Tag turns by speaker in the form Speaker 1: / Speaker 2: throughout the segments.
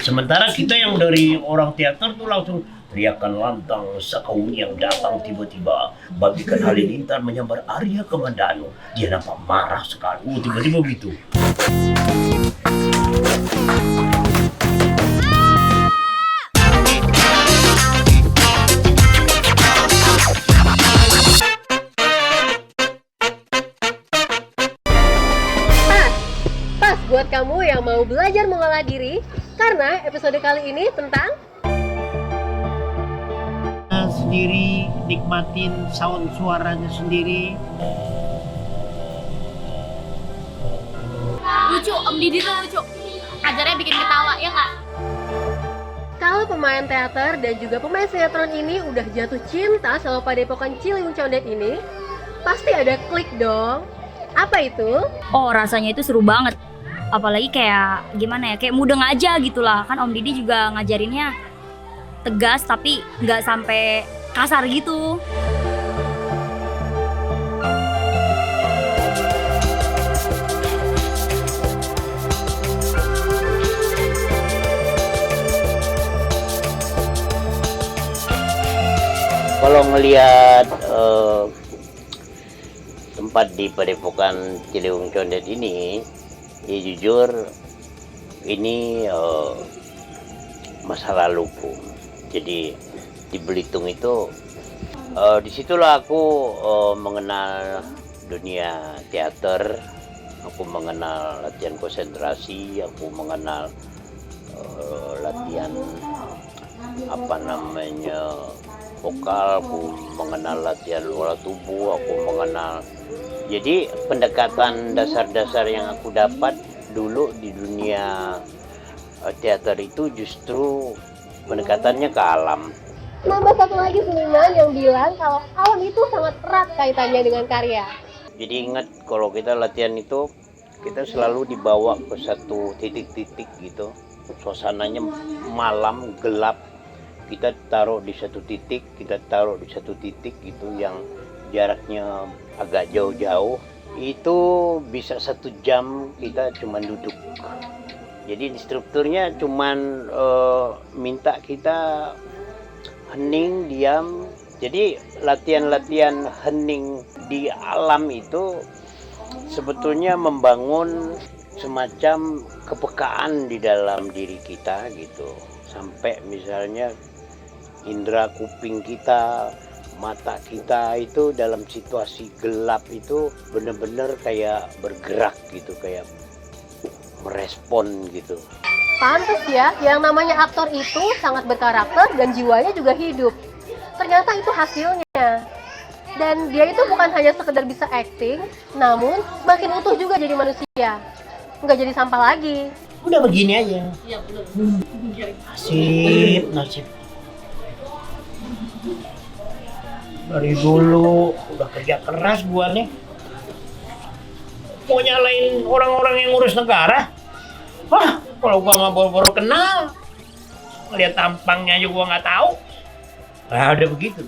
Speaker 1: Sementara kita yang dari orang teater tuh langsung teriakan lantang sakauni yang datang tiba-tiba bagikan halilintar menyambar Arya Kamandanu. Dia nampak marah sekali. Tiba-tiba begitu.
Speaker 2: Buat kamu yang mau belajar mengolah diri, karena episode kali ini tentang
Speaker 1: sendiri, nikmatin sound suaranya sendiri.
Speaker 3: Lucu, Om Didi tuh lucu. Ajarnya bikin ketawa, ya nggak?
Speaker 2: kalau pemain teater dan juga pemain sinetron ini udah jatuh cinta sama Padepokan Ciliwung Condet ini, pasti ada klik dong. Apa itu?
Speaker 3: Oh, rasanya itu seru banget. Apalagi kayak gimana ya, kayak mudeng aja gitu lah. Kan Om Didi juga ngajarinnya tegas tapi nggak sampai kasar gitu.
Speaker 4: Kalau ngelihat tempat di Padepokan Ciliwung Condet ini, ya jujur ini masa laluku. Jadi di Belitung itu disitulah aku mengenal dunia teater, aku mengenal latihan konsentrasi, aku mengenal latihan vokal, aku mengenal latihan olah tubuh, aku mengenal. Jadi pendekatan dasar-dasar yang aku dapat dulu di dunia teater itu justru pendekatannya ke alam.
Speaker 2: Nambah satu lagi seniman yang bilang kalau alam itu sangat erat kaitannya dengan karya.
Speaker 4: Jadi ingat kalau kita latihan itu kita selalu dibawa ke satu titik-titik gitu. Suasananya malam, gelap. Kita taruh di satu titik, gitu yang jaraknya agak jauh-jauh. Itu bisa 1 jam kita cuma duduk. Jadi strukturnya cuma minta kita hening, diam. Jadi latihan-latihan hening di alam itu sebetulnya membangun semacam kepekaan di dalam diri kita gitu. Sampai misalnya indera kuping kita, mata kita itu dalam situasi gelap itu benar-benar kayak bergerak gitu, kayak merespon gitu.
Speaker 2: Pantes ya, yang namanya aktor itu sangat berkarakter dan jiwanya juga hidup. Ternyata itu hasilnya. Dan dia itu bukan hanya sekedar bisa acting, namun makin utuh juga jadi manusia. Nggak jadi sampah lagi.
Speaker 1: Udah begini aja.
Speaker 3: Iya, belum.
Speaker 1: Nasib. Dari dulu udah kerja keras gua nih. Mau nyalain orang-orang yang ngurus negara? Wah, kalau gua mah baru kenal. Lihat tampangnya aja gua nggak tahu. Nah, udah begitu.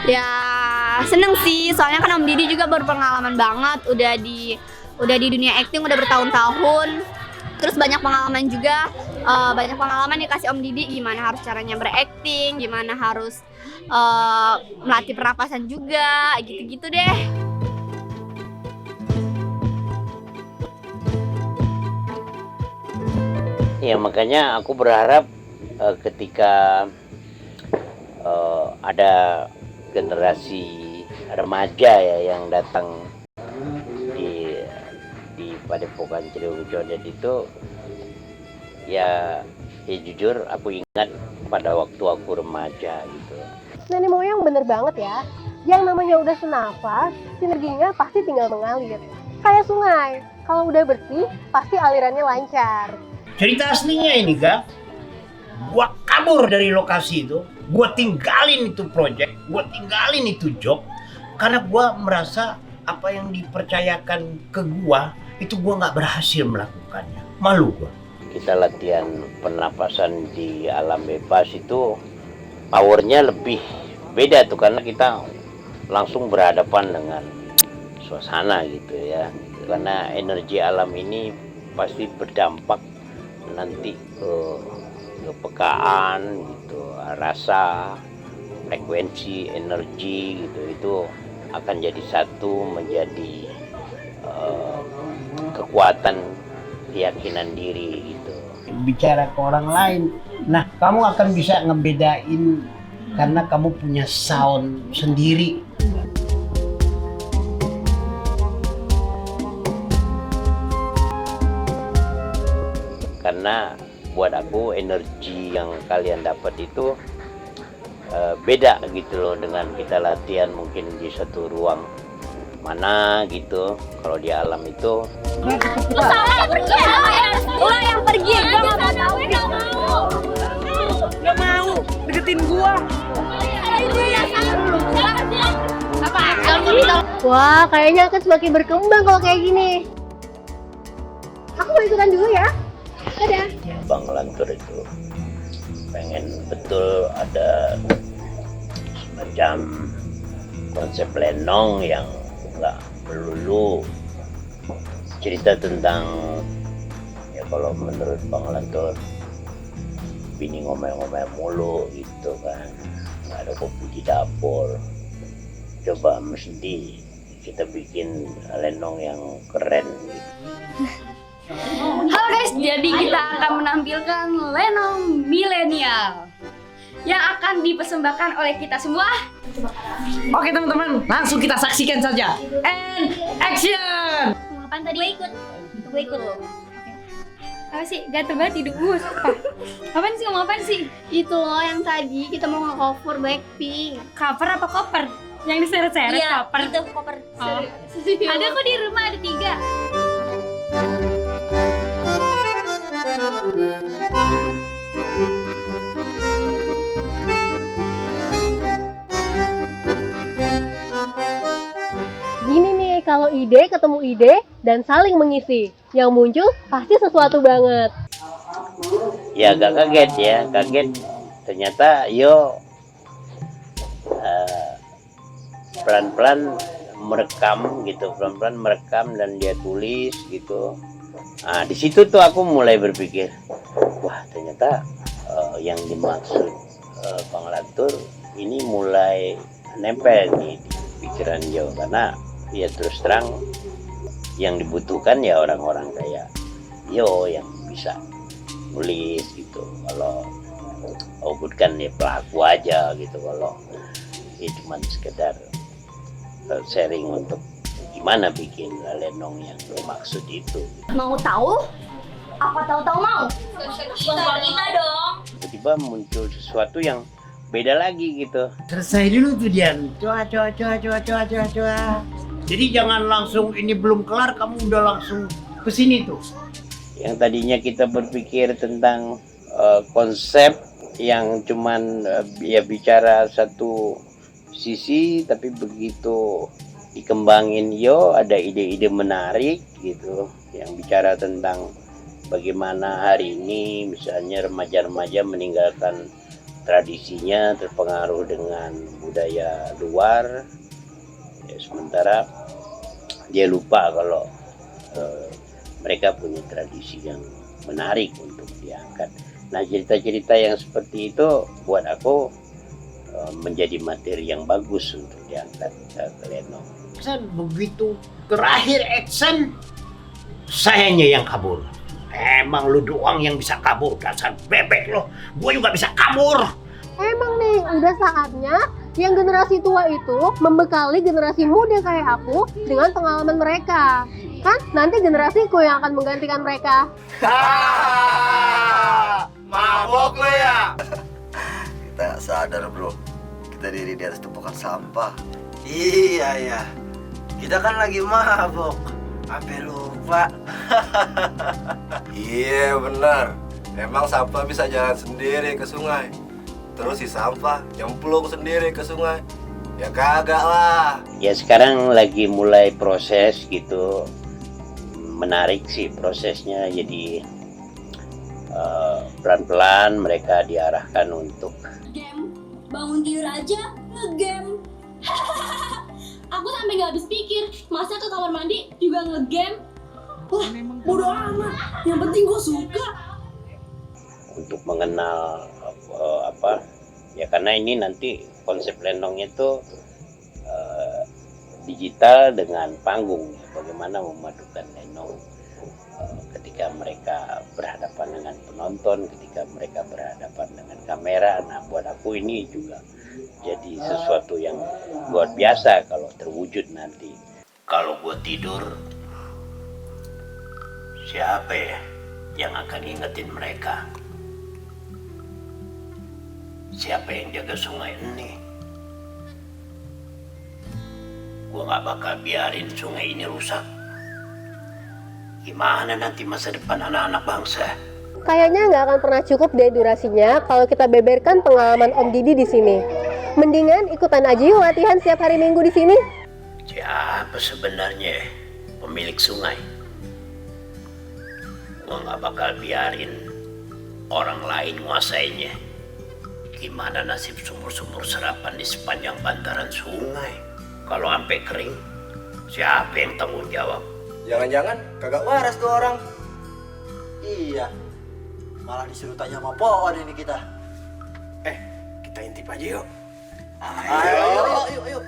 Speaker 3: Ya, seneng sih. Soalnya kan Om Didi juga berpengalaman banget. Udah di dunia acting udah bertahun-tahun. Terus banyak pengalaman juga. Banyak pengalaman dikasih Om Didi gimana harus caranya berakting, gimana harus melatih pernapasan juga, gitu-gitu deh.
Speaker 4: Ya makanya aku berharap ketika ada generasi remaja ya yang datang di Padepokan Ciliwung Condet itu ya jujur aku ingat pada waktu aku remaja gitu.
Speaker 2: Nenek moyang bener banget ya. Yang namanya udah senafas, sinerginya pasti tinggal mengalir. Kayak sungai, kalau udah bersih, pasti alirannya lancar.
Speaker 1: Cerita aslinya ini, Kak. Gua kabur dari lokasi itu, gua tinggalin itu project, gua tinggalin itu job, karena gua merasa apa yang dipercayakan ke gua itu gua nggak berhasil melakukannya. Malu gua.
Speaker 4: Kita latihan pernapasan di alam bebas itu powernya lebih beda tuh karena kita langsung berhadapan dengan suasana gitu ya. Karena energi alam ini pasti berdampak nanti kepekaan gitu, rasa, frekuensi, energi gitu, itu akan jadi satu, menjadi kekuatan keyakinan diri gitu.
Speaker 1: Bicara ke orang lain, nah kamu akan bisa ngebedain karena kamu punya sound sendiri.
Speaker 4: Karena buat aku energi yang kalian dapat itu beda gitu loh dengan kita latihan mungkin di satu ruang mana gitu. Kalau di alam itu
Speaker 3: Lo yang pergi, gue nggak mau.
Speaker 5: Gak mau deketin gua.
Speaker 2: Wah, kayaknya akan semakin berkembang kalau kayak gini. Aku mau ikutan dulu ya. Dadah.
Speaker 4: Bang Lantur itu pengen betul ada semacam konsep lenong yang nggak melulu cerita tentang, ya kalau menurut Bang Lantur bini ngomel-ngomel mulu gitu kan, nggak ada kopi di dapur. Coba mesti kita bikin lenong yang keren gitu.
Speaker 3: Halo guys, jadi kita akan menampilkan lenong milenial yang akan dipersembahkan oleh kita semua.
Speaker 5: Oke teman-teman, langsung kita saksikan saja. And action.
Speaker 3: Ngapain tadi? Gue ikut loh. Apa sih? Gatel banget hidup gue. Apaan sih? Ngomong apaan sih? Itu loh yang tadi kita mau nge-cover Blackpink. Cover apa koper? Yang diseret-seret
Speaker 6: Iya,
Speaker 3: koper.
Speaker 6: itu koper.
Speaker 3: Oh. Ada kok di rumah, ada 3.
Speaker 2: Gini nih, kalau ide ketemu ide dan saling mengisi, yang muncul pasti sesuatu banget.
Speaker 4: Ya agak kaget ya, kaget ternyata yo pelan-pelan merekam gitu, pelan-pelan merekam dan dia tulis gitu. Nah di situ tuh aku mulai berpikir, wah ternyata yang dimaksud Bang Lantur ini mulai nempel di pikiran Yo, karena ya terus terang yang dibutuhkan ya orang-orang kayak Yo yang bisa nulis gitu. Kalau Ogut kan ya pelaku aja gitu, kalau ya cuman sekedar sharing untuk gimana bikin lenong yang dimaksud itu.
Speaker 3: Mau tahu? Apa tahu-tahu mau?
Speaker 6: Kita dong.
Speaker 4: Tiba-tiba muncul sesuatu yang beda lagi gitu.
Speaker 1: Selesai dulu tuh Dian. Coba. Jadi jangan langsung ini belum kelar kamu udah langsung ke sini tuh.
Speaker 4: Yang tadinya kita berpikir tentang konsep yang cuman ya bicara satu sisi, tapi begitu dikembangin Yo ada ide-ide menarik gitu yang bicara tentang bagaimana hari ini misalnya remaja-remaja meninggalkan tradisinya, terpengaruh dengan budaya luar ya, sementara dia lupa kalau mereka punya tradisi yang menarik untuk diangkat. Nah cerita-cerita yang seperti itu buat aku menjadi materi yang bagus untuk diangkat ke lenong.
Speaker 1: Action begitu terakhir action sayanya yang kabur. Emang lu doang yang bisa kabur, dasar bebek lo. Gue juga bisa kabur.
Speaker 2: Emang nih, udah saatnya yang generasi tua itu membekali generasi muda kayak aku dengan pengalaman mereka. Kan nanti generasiku yang akan menggantikan mereka.
Speaker 7: Mabok lo ya? Kita gak sadar bro, kita diri di atas tumpukan sampah. Iya, kita kan lagi mabok, sampai lupa. Iya benar, emang sampah bisa jalan sendiri ke sungai, terus si sampah nyemplung sendiri ke sungai. Ya kagak lah.
Speaker 4: Ya sekarang lagi mulai proses gitu, menarik sih prosesnya. Jadi pelan-pelan mereka diarahkan untuk
Speaker 6: Game, bangun tidur aja ngegame. Aku sampai nggak habis pikir, masa ke kamar mandi juga ngegame. Wah, bodo amat. Yang penting gue suka.
Speaker 4: untuk mengenal apa ya, karena ini nanti konsep lenong itu digital dengan panggung, bagaimana memadukan lenong ketika mereka berhadapan dengan penonton, ketika mereka berhadapan dengan kamera. Nah, buat aku ini juga jadi sesuatu yang luar biasa kalau terwujud nanti.
Speaker 1: Kalau gue tidur, siapa ya yang akan ingetin mereka? Siapa yang jaga sungai ini? Gue gak bakal biarin sungai ini rusak. Gimana nanti masa depan anak-anak bangsa?
Speaker 2: Kayaknya nggak akan pernah cukup deh durasinya kalau kita beberkan pengalaman Om Didi di sini. Mendingan ikutan aja yuk latihan setiap hari Minggu di sini.
Speaker 1: Siapa sebenarnya pemilik sungai? Gue gak bakal biarin orang lain nguasainya. Gimana nasib sumur-sumur serapan di sepanjang bantaran sungai? Kalau sampai kering, siapa yang tanggung jawab?
Speaker 7: Jangan-jangan kagak waras tuh orang. Iya. Malah disuruh tanya sama pohon ini kita.
Speaker 1: Kita intip aja yuk.
Speaker 7: Ayo.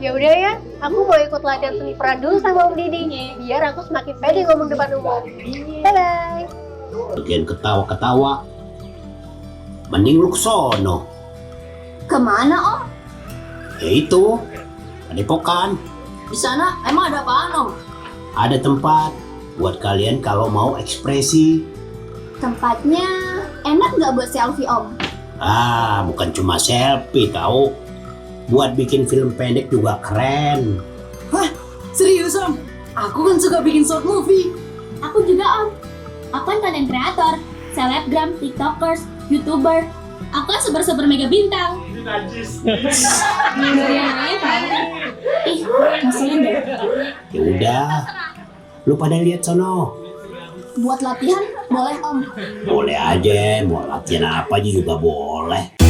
Speaker 2: Ya udah ya, aku mau ikut latihan seni peran dulu sama Om Didi, biar aku semakin pede ngomong depan umum. Bye-bye.
Speaker 1: Bagian ketawa-ketawa, mending lu kesono.
Speaker 3: Kemana Om?
Speaker 1: Ya itu, Padepokan.
Speaker 3: Di sana emang ada apaan Om?
Speaker 1: Ada tempat buat kalian kalau mau ekspresi.
Speaker 3: Tempatnya enak nggak buat selfie Om?
Speaker 1: Bukan cuma selfie tahu. Buat bikin film pendek juga keren.
Speaker 5: Serius Om? Aku kan suka bikin short movie.
Speaker 6: Aku juga Om. Aku kan konten kreator, selebgram, tiktokers, youtuber. Aku kan super mega bintang. Dari yang lain kan? Ih, ngeselin deh.
Speaker 1: Ya udah, lu pada lihat sono.
Speaker 3: Buat latihan boleh Om?
Speaker 1: Boleh aja, mau latihan apa aja juga boleh.